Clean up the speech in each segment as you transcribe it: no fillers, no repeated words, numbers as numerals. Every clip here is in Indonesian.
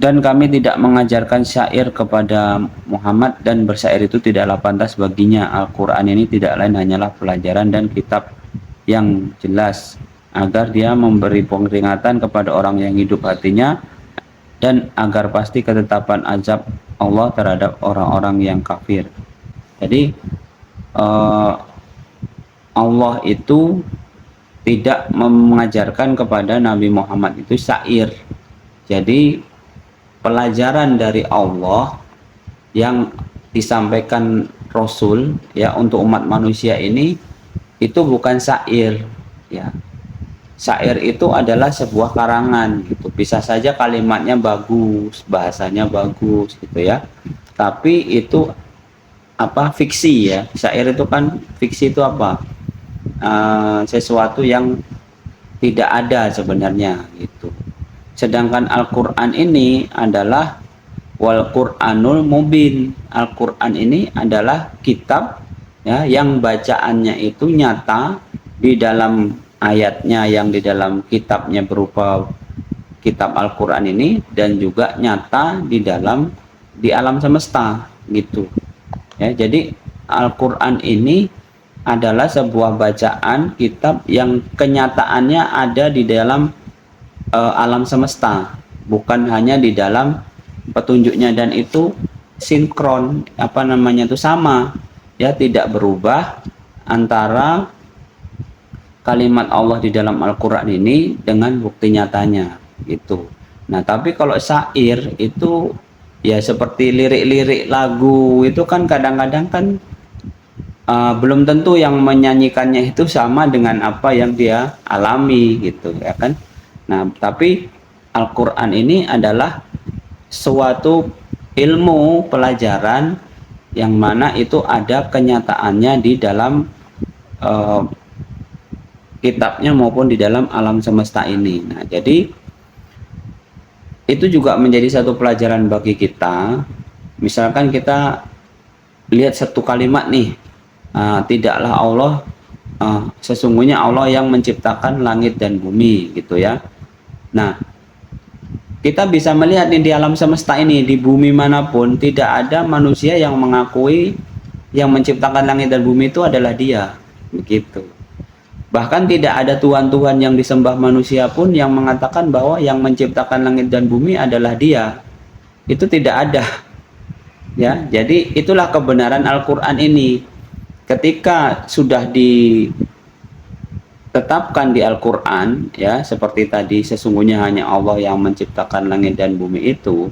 Dan kami tidak mengajarkan syair kepada Muhammad, dan bersyair itu tidaklah pantas baginya. Al-Quran ini tidak lain hanyalah pelajaran dan kitab yang jelas, agar dia memberi peringatan kepada orang yang hidup hatinya, dan agar pasti ketetapan azab Allah terhadap orang-orang yang kafir. Jadi Allah itu tidak mengajarkan kepada Nabi Muhammad itu syair. Jadi pelajaran dari Allah yang disampaikan Rasul ya untuk umat manusia ini itu bukan syair ya. Syair itu adalah sebuah karangan gitu. Bisa saja kalimatnya bagus, bahasanya bagus gitu ya. Tapi itu apa, fiksi ya. Syair itu kan, fiksi itu apa? Sesuatu yang tidak ada sebenarnya gitu. Sedangkan Al-Quran ini adalah wal Quranul Mubin. Al-Quran ini adalah kitab ya, yang bacaannya itu nyata di dalam ayatnya, yang di dalam kitabnya berupa kitab Al-Quran ini, dan juga nyata di alam semesta gitu ya. Jadi Al-Quran ini adalah sebuah bacaan kitab yang kenyataannya ada di dalam alam semesta, bukan hanya di dalam petunjuknya, dan itu sinkron, apa namanya itu, sama ya, tidak berubah antara kalimat Allah di dalam Al-Quran ini dengan bukti nyatanya gitu. Nah tapi kalau syair itu ya seperti lirik-lirik lagu itu kan kadang-kadang kan belum tentu yang menyanyikannya itu sama dengan apa yang dia alami gitu ya kan. Nah, tapi Al-Quran ini adalah suatu ilmu pelajaran yang mana itu ada kenyataannya di dalam kitabnya maupun di dalam alam semesta ini. Nah, jadi itu juga menjadi satu pelajaran bagi kita. Misalkan kita lihat satu kalimat nih, tidaklah Allah, sesungguhnya Allah yang menciptakan langit dan bumi gitu ya. Nah, kita bisa melihat nih di alam semesta ini, di bumi manapun, tidak ada manusia yang mengakui yang menciptakan langit dan bumi itu adalah Dia, begitu. Bahkan tidak ada Tuhan-Tuhan yang disembah manusia pun yang mengatakan bahwa yang menciptakan langit dan bumi adalah Dia. Itu tidak ada. Ya, jadi itulah kebenaran Al-Quran ini. Ketika sudah ditetapkan di Al-Quran ya, seperti tadi, sesungguhnya hanya Allah yang menciptakan langit dan bumi itu,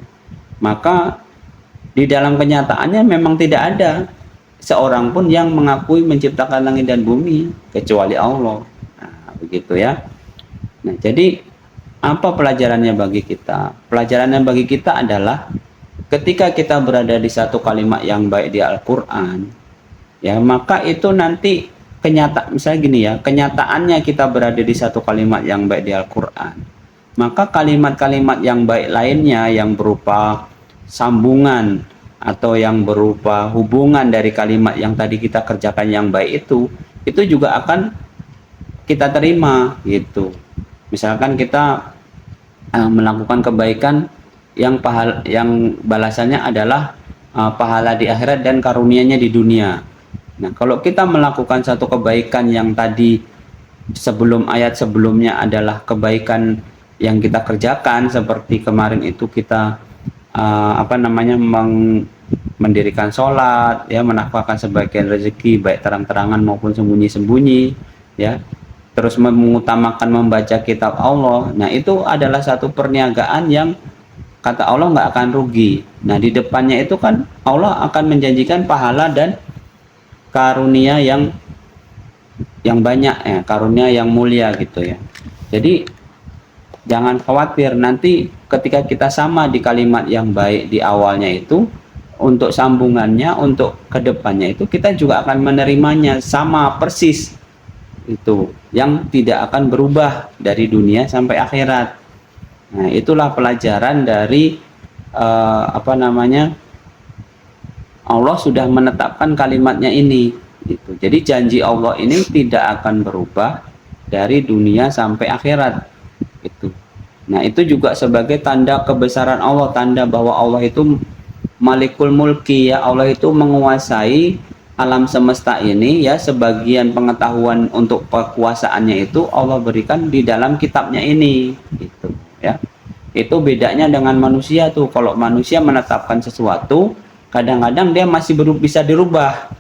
maka di dalam kenyataannya memang tidak ada seorang pun yang mengakui menciptakan langit dan bumi kecuali Allah. Nah, begitu ya. Nah, jadi apa pelajarannya bagi kita? Pelajarannya bagi kita adalah ketika kita berada di satu kalimat yang baik di Al-Quran ya, maka itu nanti misalnya gini ya, kenyataannya kita berada di satu kalimat yang baik di Al-Quran, maka kalimat-kalimat yang baik lainnya yang berupa sambungan atau yang berupa hubungan dari kalimat yang tadi kita kerjakan yang baik itu juga akan kita terima gitu. Misalkan kita melakukan kebaikan yang balasannya adalah pahala di akhirat dan karunia-Nya di dunia. Nah, kalau kita melakukan satu kebaikan yang tadi sebelum ayat sebelumnya adalah kebaikan yang kita kerjakan, seperti kemarin itu kita mendirikan sholat, ya, menafkahkan sebagian rezeki baik terang-terangan maupun sembunyi-sembunyi, ya, terus mengutamakan membaca kitab Allah. Nah, itu adalah satu perniagaan yang kata Allah nggak akan rugi. Nah, di depannya itu kan Allah akan menjanjikan pahala dan karunia yang banyak ya, karunia yang mulia gitu ya. Jadi jangan khawatir nanti ketika kita sama di kalimat yang baik di awalnya itu, untuk sambungannya, untuk kedepannya itu kita juga akan menerimanya sama persis itu, yang tidak akan berubah dari dunia sampai akhirat. Nah, itulah pelajaran dari Allah sudah menetapkan kalimatnya ini gitu. Jadi janji Allah ini tidak akan berubah dari dunia sampai akhirat gitu. Nah, itu juga sebagai tanda kebesaran Allah, tanda bahwa Allah itu Malikul Mulki, ya, Allah itu menguasai alam semesta ini, ya. Sebagian pengetahuan untuk kekuasaannya itu Allah berikan di dalam kitabnya ini, gitu, ya. Itu bedanya dengan manusia tuh. Kalau manusia menetapkan sesuatu, kadang-kadang dia masih bisa dirubah.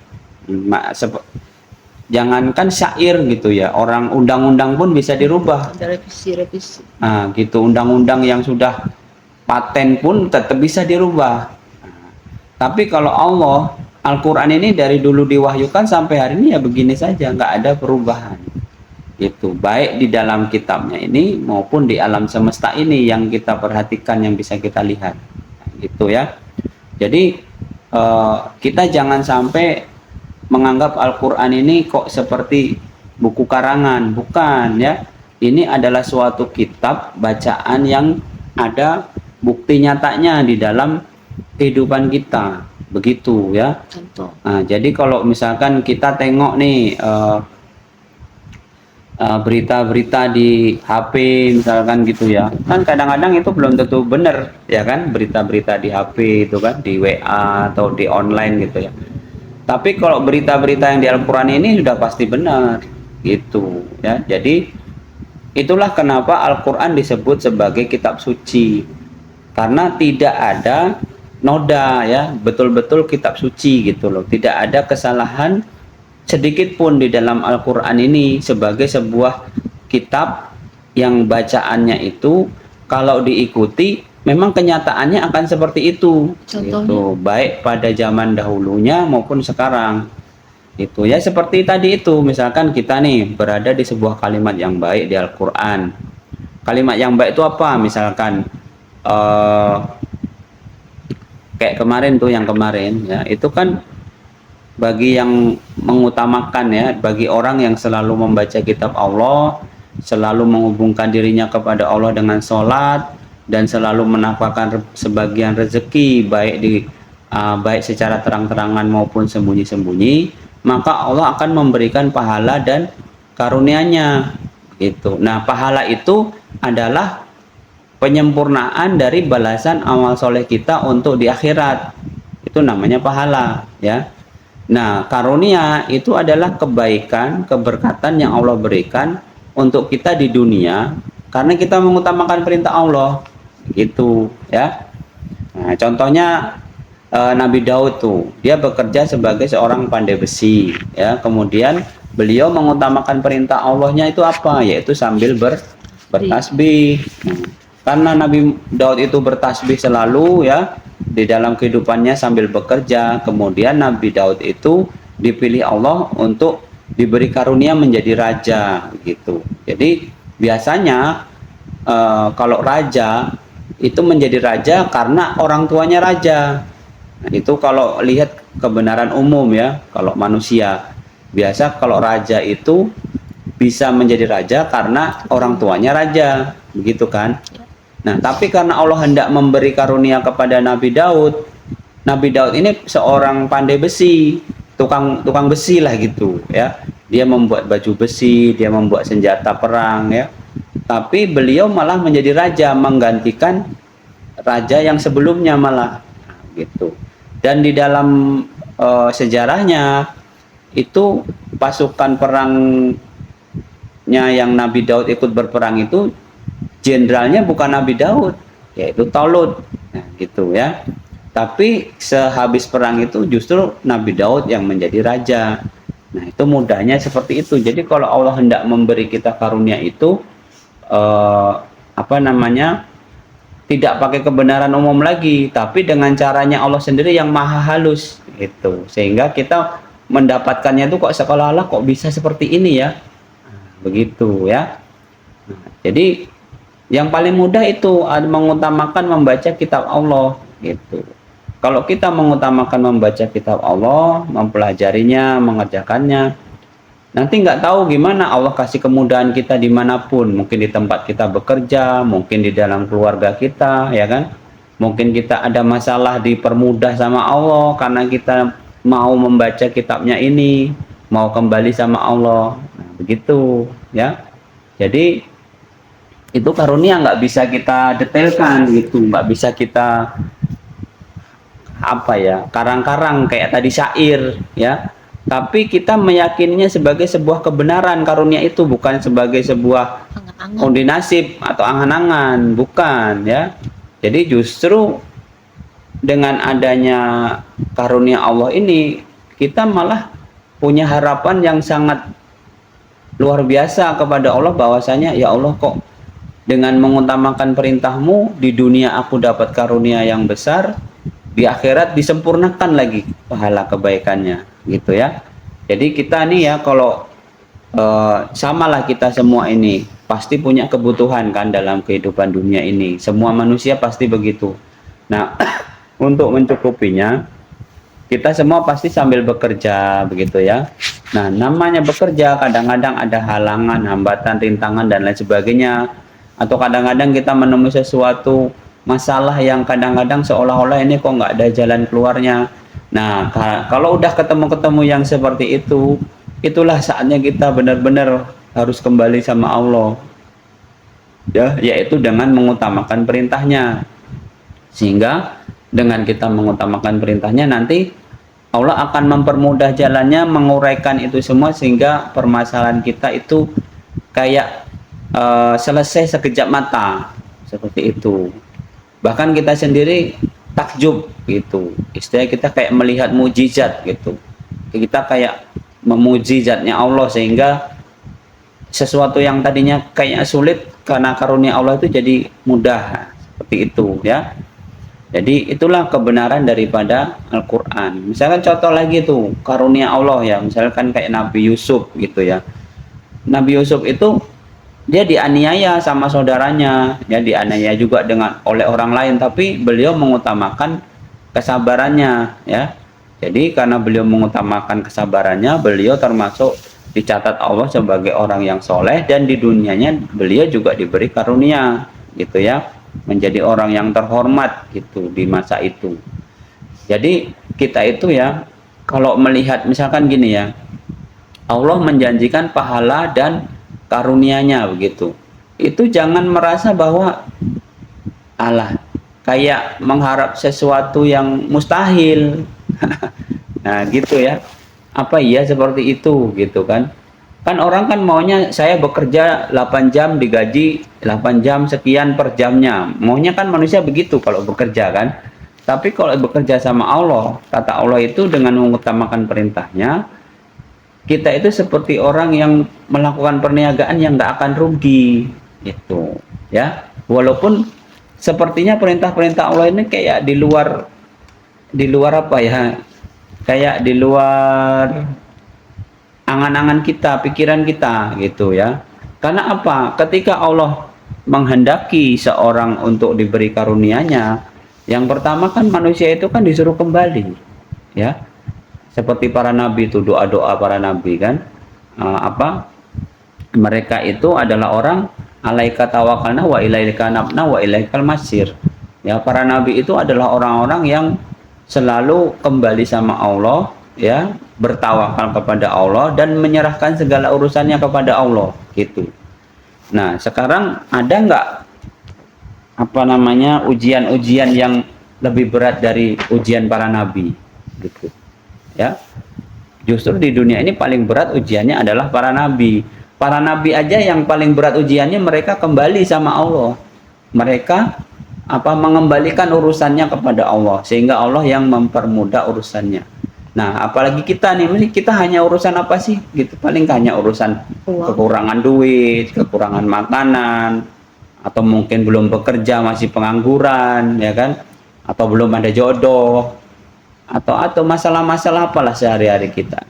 Jangankan syair gitu ya, orang undang-undang pun bisa dirubah. Ada revisi. Nah, gitu, undang-undang yang sudah paten pun tetap bisa dirubah. Tapi kalau Allah, Al-Quran ini dari dulu diwahyukan sampai hari ini ya begini saja, nggak ada perubahan. Itu baik di dalam kitabnya ini maupun di alam semesta ini yang kita perhatikan, yang bisa kita lihat. Nah, gitu ya. Jadi kita jangan sampai menganggap Al-Quran ini kok seperti buku karangan, bukan, ya. Ini adalah suatu kitab bacaan yang ada bukti nyatanya di dalam kehidupan kita, begitu ya. Contoh. Nah, jadi kalau misalkan kita tengok nih berita-berita di HP misalkan gitu ya, kan kadang-kadang itu belum tentu benar, ya kan, berita-berita di HP itu kan, di WA atau di online gitu ya. Tapi kalau berita-berita yang di Al-Quran ini sudah pasti benar, gitu ya. Jadi itulah kenapa Al-Quran disebut sebagai kitab suci, karena tidak ada noda, ya, betul-betul kitab suci gitu loh. Tidak ada kesalahan sedikit pun di dalam Al-Quran ini, sebagai sebuah kitab yang bacaannya itu kalau diikuti memang kenyataannya akan seperti itu. Gitu. Baik pada zaman dahulunya maupun sekarang. Itu ya, seperti tadi itu, misalkan kita nih berada di sebuah kalimat yang baik di Al-Quran. Kalimat yang baik itu apa? Misalkan kayak kemarin tuh, yang kemarin ya, itu kan bagi yang mengutamakan, ya, bagi orang yang selalu membaca kitab Allah, selalu menghubungkan dirinya kepada Allah dengan sholat, dan selalu menafkahkan sebagian rezeki baik secara terang-terangan maupun sembunyi-sembunyi, maka Allah akan memberikan pahala dan karunia-Nya, gitu. Nah, pahala itu adalah penyempurnaan dari balasan amal soleh kita untuk di akhirat. Itu namanya pahala, ya. Nah, karunia itu adalah kebaikan, keberkatan yang Allah berikan untuk kita di dunia karena kita mengutamakan perintah Allah, gitu ya. Nah, contohnya Nabi Daud tuh, dia bekerja sebagai seorang pandai besi, ya. Kemudian beliau mengutamakan perintah Allahnya itu apa? Yaitu sambil bertasbih. Karena Nabi Daud itu bertasbih selalu, ya, di dalam kehidupannya sambil bekerja, kemudian Nabi Daud itu dipilih Allah untuk diberi karunia menjadi raja, gitu. Jadi biasanya kalau raja itu menjadi raja karena orang tuanya raja. Nah, itu kalau lihat kebenaran umum, ya. Kalau manusia biasa, kalau raja itu bisa menjadi raja karena orang tuanya raja, begitu kan. Nah, tapi karena Allah hendak memberi karunia kepada Nabi Daud, Nabi Daud ini seorang pandai besi, tukang besi lah gitu, ya. Dia membuat baju besi, dia membuat senjata perang, ya. Tapi beliau malah menjadi raja, menggantikan raja yang sebelumnya malah, gitu. Dan di dalam sejarahnya itu pasukan perangnya yang Nabi Daud ikut berperang itu, jenderalnya bukan Nabi Daud, yaitu Talut, nah, gitu ya. Tapi sehabis perang itu justru Nabi Daud yang menjadi raja. Nah, itu mudahnya seperti itu. Jadi kalau Allah hendak memberi kita karunia itu tidak pakai kebenaran umum lagi, tapi dengan caranya Allah sendiri yang maha halus, itu. Sehingga kita mendapatkannya itu kok seolah-olah kok bisa seperti ini, ya. Nah, begitu ya. Nah, jadi yang paling mudah itu mengutamakan membaca kitab Allah, gitu. Kalau kita mengutamakan membaca kitab Allah, mempelajarinya, mengerjakannya, nanti nggak tahu gimana Allah kasih kemudahan kita dimanapun. Mungkin di tempat kita bekerja, mungkin di dalam keluarga kita, ya kan. Mungkin kita ada masalah, dipermudah sama Allah karena kita mau membaca kitabnya ini, mau kembali sama Allah. Nah, begitu, ya. Jadi Itu karunia nggak bisa kita detailkan gitu, nggak bisa kita apa ya, karang-karang kayak tadi syair ya. Tapi kita meyakininya sebagai sebuah kebenaran, karunia itu bukan sebagai sebuah Angan-angan. undi nasib atau angan-angan, bukan ya. Jadi justru dengan adanya karunia Allah ini, kita malah punya harapan yang sangat luar biasa kepada Allah, bahwasanya ya Allah, kok dengan mengutamakan perintahmu di dunia aku dapat karunia yang besar, di akhirat disempurnakan lagi pahala kebaikannya gitu ya. Jadi kita nih ya, kalau samalah kita semua ini pasti punya kebutuhan kan dalam kehidupan dunia ini, semua manusia pasti begitu. Nah untuk mencukupinya kita semua pasti sambil bekerja begitu ya. Nah namanya bekerja kadang-kadang ada halangan, hambatan, rintangan dan lain sebagainya, atau kadang-kadang kita menemui sesuatu masalah yang kadang-kadang seolah-olah ini kok nggak ada jalan keluarnya. Nah kalau udah ketemu-ketemu yang seperti itu, itulah saatnya kita benar-benar harus kembali sama Allah ya, yaitu dengan mengutamakan perintahnya. Sehingga dengan kita mengutamakan perintahnya, nanti Allah akan mempermudah jalannya, menguraikan itu semua, sehingga permasalahan kita itu kayak selesai sekejap mata seperti itu. Bahkan kita sendiri takjub gitu, istilah kita kayak melihat mujizat gitu, kita kayak memuji zatnya Allah, sehingga sesuatu yang tadinya kayaknya sulit karena karunia Allah itu jadi mudah seperti itu ya. Jadi itulah kebenaran daripada Al-Quran. Misalkan contoh lagi tuh karunia Allah ya, misalkan kayak Nabi Yusuf gitu ya. Nabi Yusuf itu dia dianiaya sama saudaranya, ya dianiaya juga oleh orang lain, tapi beliau mengutamakan kesabarannya ya. Jadi karena beliau mengutamakan kesabarannya, beliau termasuk dicatat Allah sebagai orang yang soleh, dan di dunianya beliau juga diberi karunia gitu ya, menjadi orang yang terhormat gitu di masa itu. Jadi kita itu ya, kalau melihat misalkan gini ya, Allah menjanjikan pahala dan karunia-Nya begitu, itu jangan merasa bahwa Allah kayak mengharap sesuatu yang mustahil. Nah gitu ya, apa iya seperti itu gitu kan. Kan orang kan maunya saya bekerja 8 jam digaji 8 jam sekian per jamnya. Maunya kan manusia begitu kalau bekerja kan. Tapi kalau bekerja sama Allah, kata Allah itu dengan mengutamakan perintahnya, kita itu seperti orang yang melakukan perniagaan yang nggak akan rugi gitu ya. Walaupun sepertinya perintah-perintah Allah ini kayak di luar apa ya, kayak di luar angan-angan kita, pikiran kita gitu ya. Karena apa? Ketika Allah menghendaki seorang untuk diberi karunia-Nya, yang pertama kan manusia itu kan disuruh kembali ya. Seperti para nabi itu, doa-doa para nabi kan, apa? Mereka itu adalah orang alaika tawakalna wa ilaika nabna wa ilaikal masir. Ya, para nabi itu adalah orang-orang yang selalu kembali sama Allah ya, bertawakal kepada Allah dan menyerahkan segala urusannya kepada Allah gitu. Nah sekarang ada nggak apa namanya ujian-ujian yang lebih berat dari ujian para nabi gitu ya. Justru di dunia ini paling berat ujiannya adalah para nabi. Para nabi aja yang paling berat ujiannya, mereka kembali sama Allah, mereka mengembalikan urusannya kepada Allah, sehingga Allah yang mempermudah urusannya. Nah apalagi kita nih, kita hanya urusan apa sih gitu, paling hanya urusan kekurangan duit, kekurangan makanan, atau mungkin belum bekerja, masih pengangguran ya kan, atau belum ada jodoh, atau masalah-masalah apalah sehari-hari kita.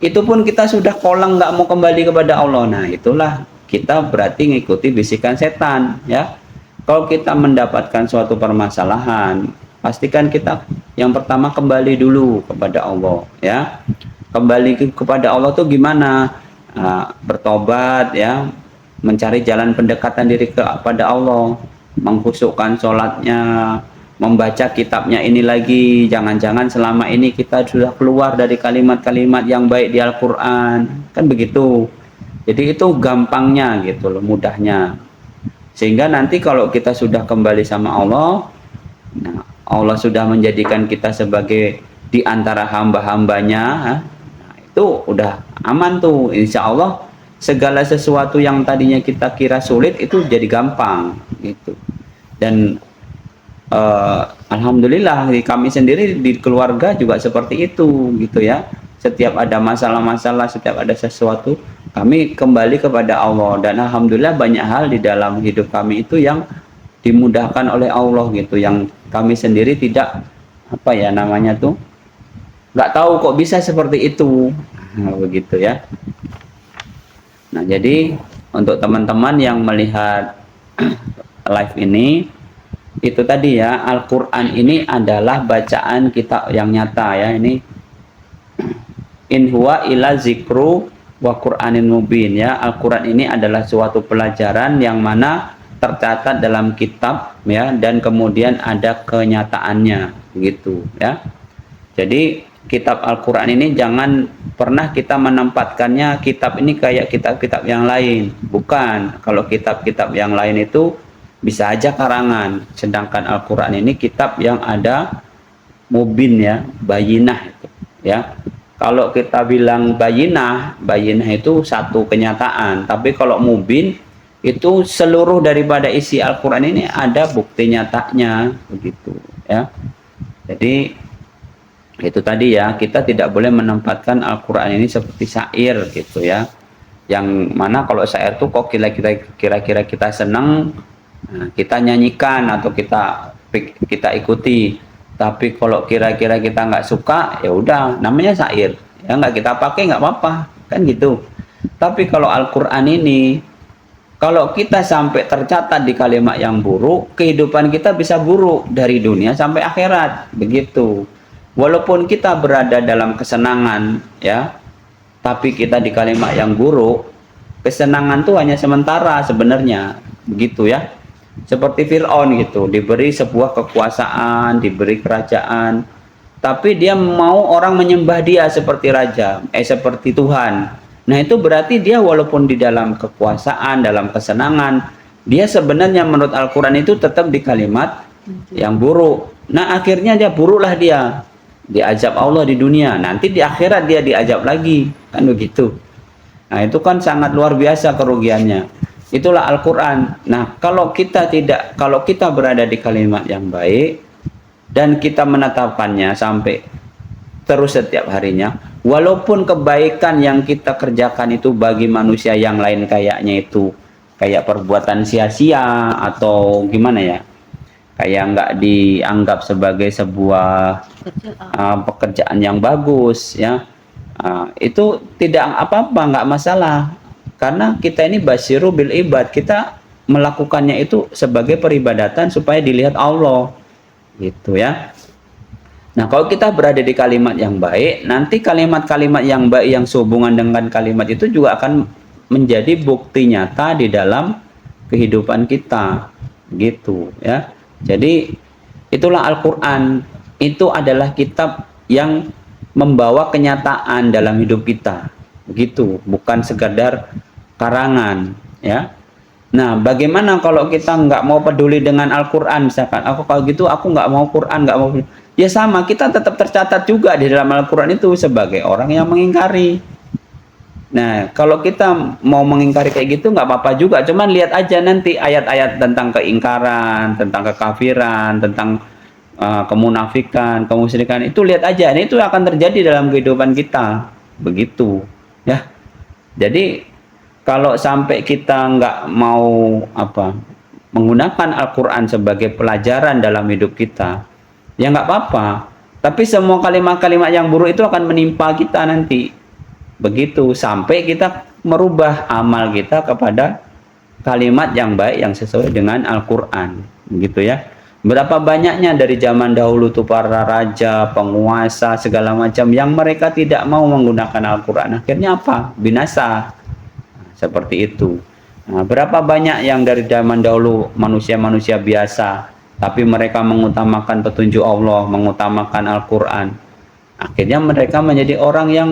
Itu pun kita sudah kolang nggak mau kembali kepada Allah. Nah itulah kita berarti ngikuti bisikan setan ya. Kalau kita mendapatkan suatu permasalahan, pastikan kita yang pertama kembali dulu kepada Allah ya. Kembali kepada Allah tuh gimana? Bertobat ya, mencari jalan pendekatan diri kepada Allah, mengkhusukkan sholatnya, membaca kitabnya ini lagi. Jangan-jangan selama ini kita sudah keluar dari kalimat-kalimat yang baik di Al-Quran kan begitu. Jadi itu gampangnya gitu loh, mudahnya. Sehingga nanti kalau kita sudah kembali sama Allah, nah, Allah sudah menjadikan kita sebagai di antara hamba-hambanya, nah, itu udah aman tuh, insya Allah segala sesuatu yang tadinya kita kira sulit itu jadi gampang gitu. Dan alhamdulillah di kami sendiri di keluarga juga seperti itu gitu ya. Setiap ada masalah-masalah, setiap ada sesuatu, kami kembali kepada Allah, dan alhamdulillah banyak hal di dalam hidup kami itu yang dimudahkan oleh Allah gitu, yang kami sendiri tidak apa ya namanya tuh, nggak tahu kok bisa seperti itu. Nah, begitu ya. Nah, jadi untuk teman-teman yang melihat live ini, itu tadi ya, Al-Quran ini adalah bacaan kita yang nyata ya. Ini in huwa illa zikru wa Qur'anin mubin ya. Al-Quran ini adalah suatu pelajaran yang mana tercatat dalam kitab ya, dan kemudian ada kenyataannya gitu ya. Jadi kitab Al-Quran ini jangan pernah kita menempatkannya kitab ini kayak kitab-kitab yang lain. Bukan. Kalau kitab-kitab yang lain itu bisa aja karangan, sedangkan Al-Quran ini kitab yang ada mubin ya, bayinah itu ya. Kalau kita bilang bayinah itu satu kenyataan, tapi kalau mubin itu seluruh daripada isi Al-Quran ini ada bukti nyatanya begitu ya. Jadi itu tadi ya, kita tidak boleh menempatkan Al-Quran ini seperti syair gitu ya, yang mana kalau syair tuh kok kira-kira kita senang, nah, kita nyanyikan atau kita ikuti. Tapi kalau kira-kira kita nggak suka, ya udah namanya syair ya, nggak kita pakai nggak apa-apa kan gitu. Tapi kalau Al-Quran ini, kalau kita sampai tercatat di kalimat yang buruk, kehidupan kita bisa buruk dari dunia sampai akhirat begitu. Walaupun kita berada dalam kesenangan ya, tapi kita di kalimat yang buruk, kesenangan tuh hanya sementara sebenarnya begitu ya. Seperti Fir'aun gitu, diberi sebuah kekuasaan, diberi kerajaan, tapi dia mau orang menyembah dia seperti raja, seperti Tuhan. Nah itu berarti dia walaupun di dalam kekuasaan, dalam kesenangan, dia sebenarnya menurut Al-Quran itu tetap di kalimat yang buruk. Nah akhirnya dia buruklah, dia diazab Allah di dunia, nanti di akhirat dia diazab lagi, kan begitu. Nah itu kan sangat luar biasa kerugiannya. Itulah Al-Quran. Nah kalau kita berada di kalimat yang baik dan kita menetapkannya sampai terus setiap harinya, walaupun kebaikan yang kita kerjakan itu bagi manusia yang lain kayaknya itu kayak perbuatan sia-sia atau gimana ya, kayak nggak dianggap sebagai sebuah pekerjaan yang bagus ya, itu tidak apa-apa, nggak masalah, karena kita ini basyiru bil ibad, kita melakukannya itu sebagai peribadatan supaya dilihat Allah gitu ya. Nah kalau kita berada di kalimat yang baik, nanti kalimat-kalimat yang baik yang sehubungan dengan kalimat itu juga akan menjadi bukti nyata di dalam kehidupan kita gitu ya. Jadi itulah Al-Quran, itu adalah kitab yang membawa kenyataan dalam hidup kita begitu, bukan sekadar karangan ya. Nah bagaimana kalau kita nggak mau peduli dengan Al-Quran, misalkan aku kalau gitu aku nggak mau Quran, nggak mau, ya sama, kita tetap tercatat juga di dalam Al-Quran itu sebagai orang yang mengingkari. Nah kalau kita mau mengingkari kayak gitu nggak apa-apa juga, cuman lihat aja nanti ayat-ayat tentang keingkaran, tentang kekafiran, tentang kemunafikan, kemusyrikan, itu lihat aja, ini itu akan terjadi dalam kehidupan kita begitu ya. Jadi kalau sampai kita nggak mau menggunakan Al-Quran sebagai pelajaran dalam hidup kita, ya nggak apa-apa, tapi semua kalimat-kalimat yang buruk itu akan menimpa kita nanti begitu, sampai kita merubah amal kita kepada kalimat yang baik yang sesuai dengan Al-Quran gitu ya. Berapa banyaknya dari zaman dahulu tuh para raja, penguasa, segala macam yang mereka tidak mau menggunakan Al-Quran, akhirnya apa? Binasa. Seperti itu. Nah, berapa banyak yang dari zaman dahulu manusia-manusia biasa, tapi mereka mengutamakan petunjuk Allah, mengutamakan Al-Quran, akhirnya mereka menjadi orang yang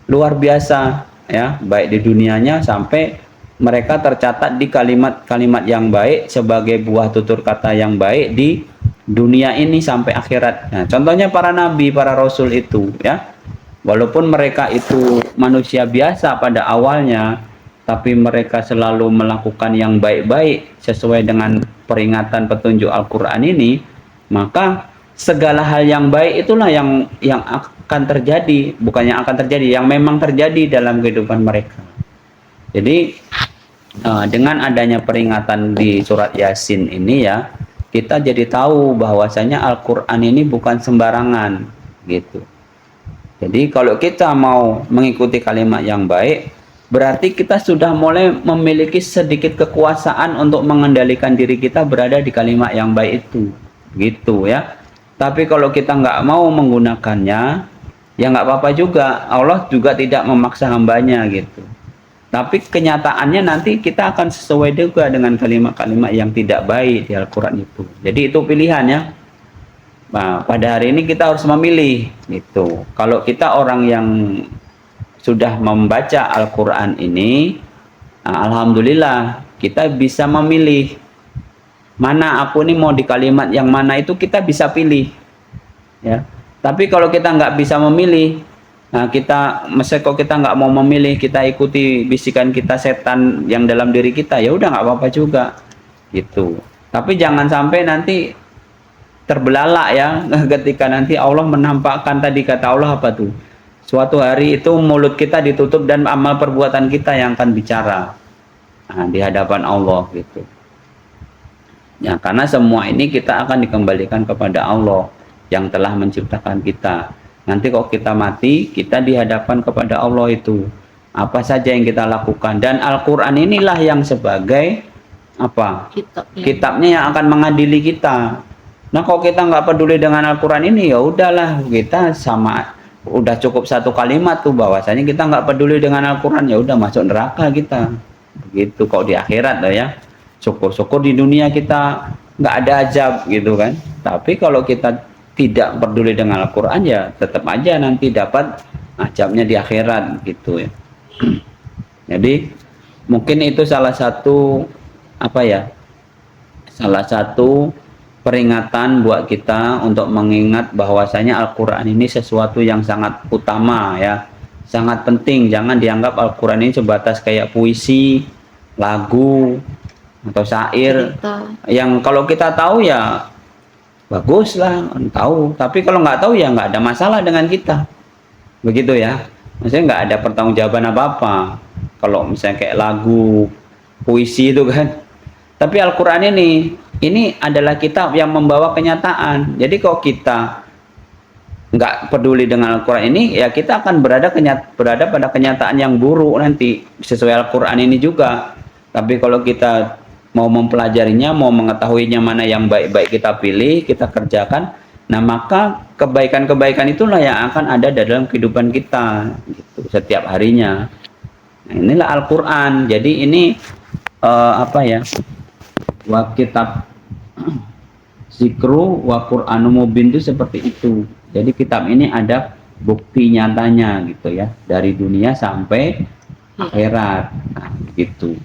luar biasa ya, baik di dunianya sampai mereka tercatat di kalimat-kalimat yang baik sebagai buah tutur kata yang baik di dunia ini sampai akhirat. Nah, contohnya para nabi, para rasul itu ya. Walaupun mereka itu manusia biasa pada awalnya, tapi mereka selalu melakukan yang baik-baik sesuai dengan peringatan petunjuk Al-Qur'an ini, maka segala hal yang baik itulah yang akan terjadi, bukan yang akan terjadi, yang memang terjadi dalam kehidupan mereka. Jadi dengan adanya peringatan di surat Yasin ini ya, kita jadi tahu bahwasanya Al-Qur'an ini bukan sembarangan gitu. Jadi kalau kita mau mengikuti kalimat yang baik, berarti kita sudah mulai memiliki sedikit kekuasaan untuk mengendalikan diri kita berada di kalimat yang baik itu, gitu ya. Tapi kalau kita nggak mau menggunakannya, ya nggak apa-apa juga. Allah juga tidak memaksa hambanya gitu. Tapi kenyataannya nanti kita akan sesuai juga dengan kalimat-kalimat yang tidak baik di Al-Quran itu. Jadi itu pilihannya. Nah, pada hari ini kita harus memilih gitu. Kalau kita orang yang sudah membaca Al-Quran ini, nah, alhamdulillah kita bisa memilih mana aku ini mau di kalimat yang mana, itu kita bisa pilih ya. Tapi kalau kita nggak bisa memilih, nah kalau kita nggak mau memilih, kita ikuti bisikan kita setan yang dalam diri kita, ya udah nggak apa-apa juga gitu. Tapi jangan sampai nanti terbelalak ya ketika nanti Allah menampakkan, tadi kata Allah apa tuh, suatu hari itu mulut kita ditutup dan amal perbuatan kita yang akan bicara di hadapan Allah gitu ya. Karena semua ini kita akan dikembalikan kepada Allah yang telah menciptakan kita. Nanti kok kita mati, kita dihadapkan kepada Allah itu apa saja yang kita lakukan, dan Al-Quran inilah yang sebagai apa, kitabnya yang akan mengadili kita. Nah kalau kita nggak peduli dengan Al-Quran ini, ya udahlah, kita sama udah cukup satu kalimat tuh bahwasanya kita nggak peduli dengan Al-Quran, ya udah masuk neraka kita begitu. Kok di akhirat lah ya, syukur-syukur di dunia kita nggak ada azab gitu kan. Tapi kalau kita tidak peduli dengan Al-Quran, ya tetap aja nanti dapat azabnya di akhirat gitu ya. Jadi mungkin itu salah satu apa ya, salah satu peringatan buat kita untuk mengingat bahwasanya Al-Quran ini sesuatu yang sangat utama ya, sangat penting. Jangan dianggap Al-Quran ini sebatas kayak puisi, lagu atau syair yang kalau kita tahu ya bagus lah, tahu. Tapi kalau nggak tahu ya nggak ada masalah dengan kita begitu ya, maksudnya nggak ada pertanggungjawaban apa-apa kalau misalnya kayak lagu, puisi itu kan. Tapi Al-Quran ini adalah kitab yang membawa kenyataan. Jadi kalau kita nggak peduli dengan Al-Quran ini, ya kita akan berada pada kenyataan yang buruk nanti sesuai Al-Quran ini juga. Tapi kalau kita mau mempelajarinya, mau mengetahuinya mana yang baik-baik, kita pilih, kita kerjakan, nah maka kebaikan-kebaikan itulah yang akan ada dalam kehidupan kita gitu, setiap harinya. Nah, inilah Al-Quran. Jadi ini apa ya, wa kitab zikru wa Qur'anu mubin itu seperti itu. Jadi kitab ini ada bukti nyatanya gitu ya, dari dunia sampai akhirat. Nah, gitu.